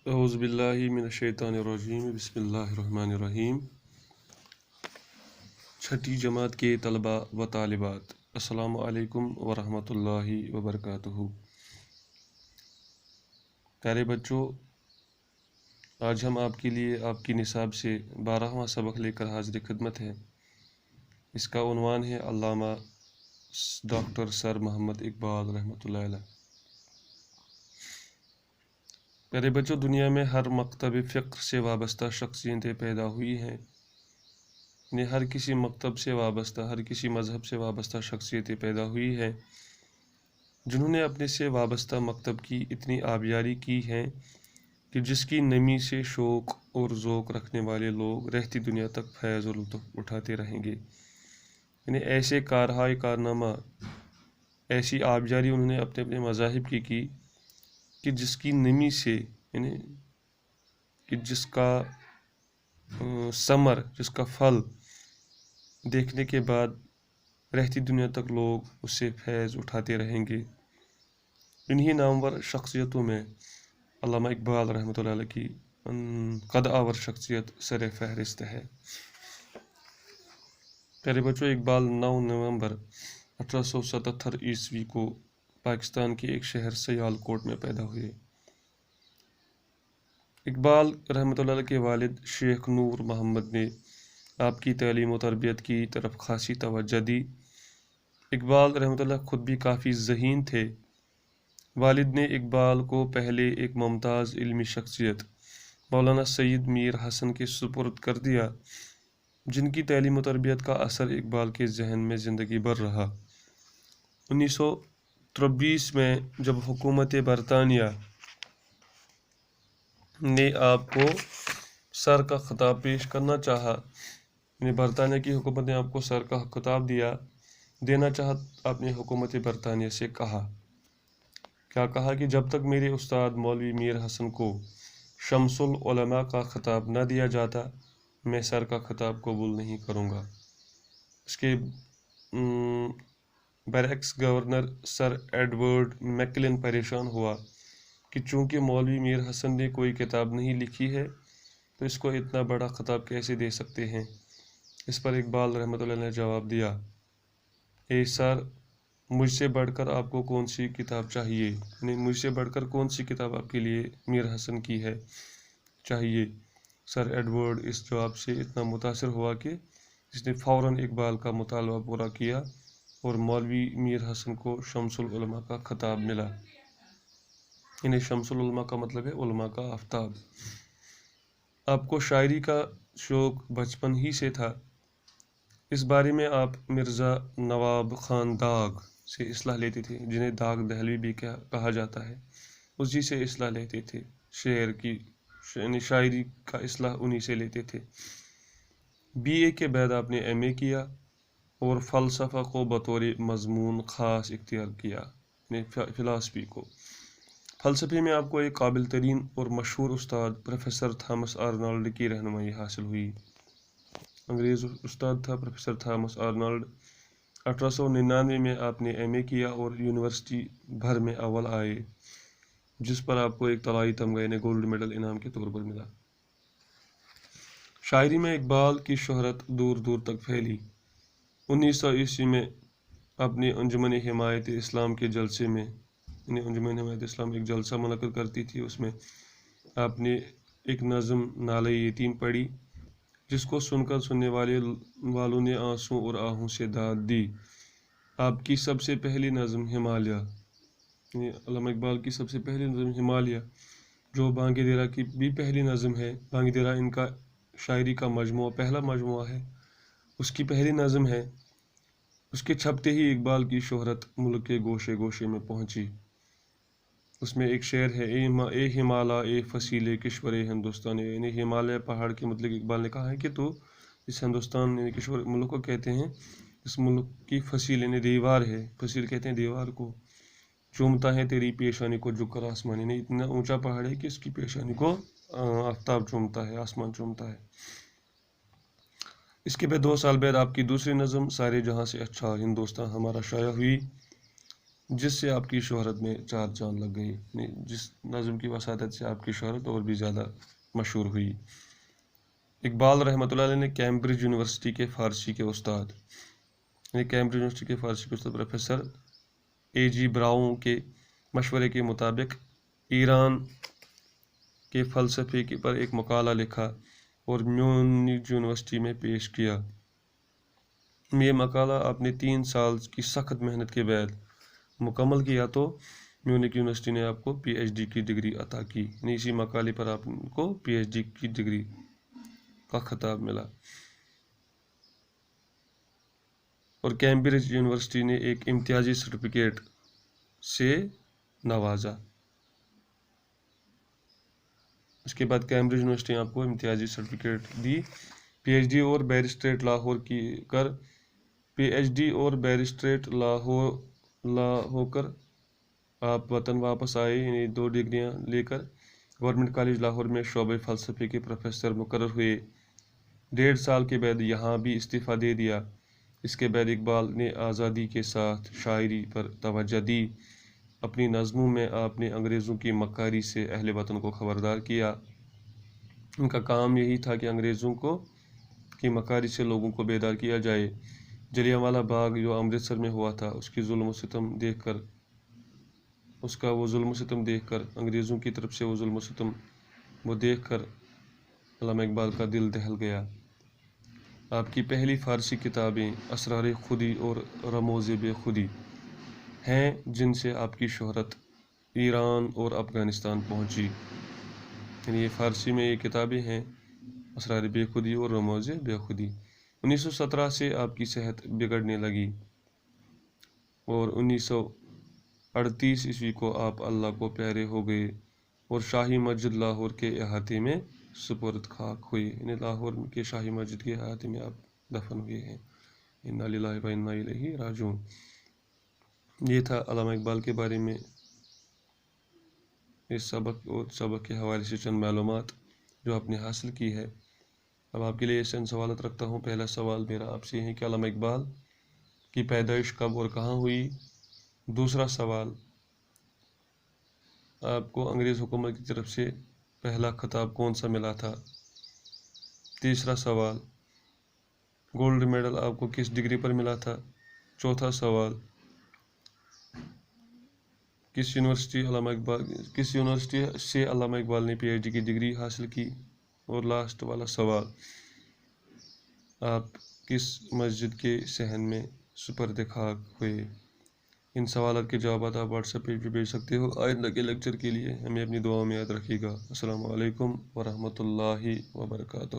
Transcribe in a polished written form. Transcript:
اعوذ باللہ من الشیطان الرجیم بسم اللہ الرحمن الرحیم۔ چھٹی جماعت کے طلباء و طالبات، السلام علیکم ورحمۃ اللہ وبرکاتہ۔ پیارے بچوں، آج ہم آپ کے لیے آپ کی نصاب سے 12واں سبق لے کر حاضر خدمت ہیں۔ اس کا عنوان ہے علامہ ڈاکٹر سر محمد اقبال رحمۃ اللہ علیہ۔ پیارے بچوں، دنیا میں ہر مکتب فکر سے وابستہ شخصیتیں پیدا ہوئی ہیں، یعنی ہر کسی مکتب سے وابستہ، ہر کسی مذہب سے وابستہ شخصیتیں پیدا ہوئی ہیں جنہوں نے اپنے سے وابستہ مکتب کی اتنی آبیاری کی ہے کہ جس کی نمی سے شوق اور ذوق رکھنے والے لوگ رہتی دنیا تک فیض و لطف اٹھاتے رہیں گے۔ یعنی ایسے کارہائے کارنامہ، ایسی آبیاری انہوں نے اپنے اپنے مذاہب کی کہ جس کی نمی سے، یعنی کہ جس کا ثمر، جس کا پھل دیکھنے کے بعد رہتی دنیا تک لوگ اس سے فیض اٹھاتے رہیں گے۔ انہی نامور شخصیتوں میں علامہ اقبال رحمۃ اللہ علیہ کی قد آور شخصیت سر فہرست ہے۔ پیارے بچوں، اقبال 9 نومبر 1877 عیسوی کو پاکستان کے ایک شہر سیالکوٹ میں پیدا ہوئے۔ اقبال رحمۃ اللہ علیہ کے والد شیخ نور محمد نے آپ کی تعلیم و تربیت کی طرف خاصی توجہ دی۔ اقبال رحمۃ اللہ خود بھی کافی ذہین تھے۔ والد نے اقبال کو پہلے ایک ممتاز علمی شخصیت مولانا سید میر حسن کے سپرد کر دیا، جن کی تعلیم و تربیت کا اثر اقبال کے ذہن میں زندگی بھر رہا۔ 1923 میں جب حکومت برطانیہ نے آپ کو سر کا خطاب پیش کرنا چاہا، یعنی برطانیہ کی حکومت نے آپ کو سر کا خطاب دینا چاہا، آپ نے حکومت برطانیہ سے کیا کہا کہ جب تک میرے استاد مولوی میر حسن کو شمس العلماء کا خطاب نہ دیا جاتا، میں سر کا خطاب قبول نہیں کروں گا۔ اس کے برعکس گورنر سر ایڈورڈ میکلن پریشان ہوا کہ چونکہ مولوی میر حسن نے کوئی کتاب نہیں لکھی ہے تو اس کو اتنا بڑا خطاب کیسے دے سکتے ہیں۔ اس پر اقبال رحمۃ اللہ نے جواب دیا، اے سر، مجھ سے بڑھ کر آپ کو کون سی کتاب چاہیے، یعنی مجھ سے بڑھ کر کون سی کتاب آپ کے لیے میر حسن کی ہے چاہیے۔ سر ایڈورڈ اس جواب سے اتنا متاثر ہوا کہ اس نے فوراً اقبال کا مطالبہ پورا کیا اور مولوی میر حسن کو شمس العلماء کا خطاب ملا۔ یعنی شمس العلماء کا مطلب ہے علماء کا آفتاب۔ آپ کو شاعری کا شوق بچپن ہی سے تھا۔ اس بارے میں آپ مرزا نواب خان داغ سے اصلاح لیتے تھے، جنہیں داغ دہلوی بھی کہا جاتا ہے، اسی سے اصلاح لیتے تھے۔ شعر کی یعنی شاعری کا اصلاح انہی سے لیتے تھے۔ BA کے بعد آپ نے MA کیا اور فلسفہ کو بطور مضمون خاص اختیار کیا، یعنی فلسفی کو۔ فلسفے میں آپ کو ایک قابل ترین اور مشہور استاد پروفیسر تھامس آرنالڈ کی رہنمائی حاصل ہوئی۔ انگریز استاد تھا پروفیسر تھامس آرنالڈ۔ 1899 میں آپ نے MA کیا اور یونیورسٹی بھر میں اول آئے، جس پر آپ کو ایک طلائی تمغہ یعنی گولڈ میڈل انعام کے طور پر ملا۔ شاعری میں اقبال کی شہرت دور دور تک پھیلی۔ 1900 عیسوی میں اپنی انجمن حمایت اسلام کے جلسے میں، یعنی انجمن حمایت اسلام ایک جلسہ منعقد کرتی تھی، اس میں آپ نے ایک نظم نالہ یتیم پڑھی، جس کو سن کر سننے والوں نے آنسوں اور آہوں سے داد دی۔ آپ کی سب سے پہلی نظم ہمالیہ، یعنی علامہ اقبال کی سب سے پہلی نظم ہمالیہ، جو بانگ درا کی بھی پہلی نظم ہے، بانگ درا ان کا شاعری کا مجموعہ، پہلا مجموعہ ہے، اس کی پہلی نظم ہے۔ اس کے چھپتے ہی اقبال کی شہرت ملک کے گوشے گوشے میں پہنچی۔ اس میں ایک شعر ہے، اے ہمالا اے فصیل کشور ہندوستان، یعنی ہمالیہ پہاڑ کے مطلب اقبال نے کہا ہے کہ تو اس ہندوستان یعنی کشور ملک کو کہتے ہیں، اس ملک کی فصیل یعنی دیوار ہے، فصیل کہتے ہیں دیوار کو، چومتا ہے تیری پیشانی کو جھک کر آسمان، یعنی اتنا اونچا پہاڑ ہے کہ اس کی پیشانی کو آفتاب چومتا ہے، آسمان چومتا ہے۔ اس کے بعد 2 سال بعد آپ کی دوسری نظم سارے جہاں سے اچھا ہندوستان ہمارا شائع ہوئی۔ جس سے آپ کی شہرت میں چار چاند لگ گئی، یعنی جس نظم کی وساطت سے آپ کی شہرت اور بھی زیادہ مشہور ہوئی۔ اقبال رحمۃ اللہ علیہ نے کیمبرج یونیورسٹی کے فارسی کے استاد، یعنی کیمبرج یونیورسٹی کے فارسی کے استاد پروفیسر A.G. براؤن کے مشورے کے مطابق ایران کے فلسفے پر ایک مقالہ لکھا اور میونخ یونیورسٹی میں پیش کیا۔ یہ مقالہ آپ نے 3 سال کی سخت محنت کے بعد مکمل کیا تو میونخ یونیورسٹی نے آپ کو PhD کی ڈگری عطا کی، یعنی اسی مقالے پر آپ کو PhD کی ڈگری کا خطاب ملا۔ اور کیمبرج یونیورسٹی نے ایک امتیازی سرٹیفکیٹ سے نوازا۔ اس کے بعد کیمبرج یونیورسٹی نے آپ کو امتیازی سرٹیفکیٹ دی۔ PhD اور بیرسٹریٹ لاہور کی کر PhD اور بیرسٹریٹ لا ہو کر آپ وطن واپس آئے، یعنی 2 ڈگریاں لے کر گورنمنٹ کالج لاہور میں شعبہ فلسفے کے پروفیسر مقرر ہوئے۔ 1.5 سال کے بعد یہاں بھی استعفیٰ دے دیا۔ اس کے بعد اقبال نے آزادی کے ساتھ شاعری پر توجہ دی۔ اپنی نظموں میں آپ نے انگریزوں کی مکاری سے اہل وطن کو خبردار کیا۔ ان کا کام یہی تھا کہ انگریزوں کی مکاری سے لوگوں کو بیدار کیا جائے۔ جلیانوالہ باغ جو امرتسر میں ہوا تھا، اس کا وہ ظلم و ستم دیکھ کر انگریزوں کی طرف سے وہ ظلم و ستم دیکھ کر علامہ اقبال کا دل دہل گیا۔ آپ کی پہلی فارسی کتابیں اسرار خودی اور رموز بے خودی ہیں، جن سے آپ کی شہرت ایران اور افغانستان پہنچی۔ یعنی یہ فارسی میں یہ کتابیں ہیں، اسرار بے خودی اور رموز بے خودی۔ 1917 سے آپ کی صحت بگڑنے لگی اور 1938 عیسوی کو آپ اللہ کو پیارے ہو گئے اور شاہی مسجد لاہور کے احاطے میں سپرد خاک ہوئے، یعنی لاہور کے شاہی مسجد کے احاطے میں آپ دفن ہوئے ہیں۔ انا للہ و انا الیہ راجعون۔ یہ تھا علامہ اقبال کے بارے میں اس سبق کے حوالے سے چند معلومات جو آپ نے حاصل کی ہے۔ اب آپ کے لیے چند سوالات رکھتا ہوں۔ پہلا سوال میرا آپ سے ہے کہ علامہ اقبال کی پیدائش کب اور کہاں ہوئی؟ دوسرا سوال، آپ کو انگریز حکومت کی طرف سے پہلا خطاب کون سا ملا تھا؟ تیسرا سوال، گولڈ میڈل آپ کو کس ڈگری پر ملا تھا؟ چوتھا سوال، کس یونیورسٹی سے علامہ اقبال نے PhD کی ڈگری حاصل کی؟ اور لاسٹ والا سوال، آپ کس مسجد کے صحن میں سپرد خاک ہوئے؟ ان سوالات کے جوابات آپ واٹس ایپ پہ بھی بھیج سکتے ہو۔ آئندہ کے لیکچر کے لیے ہمیں اپنی دعاؤں میں یاد رکھیے گا۔ السلام علیکم ورحمۃ اللہ وبرکاتہ۔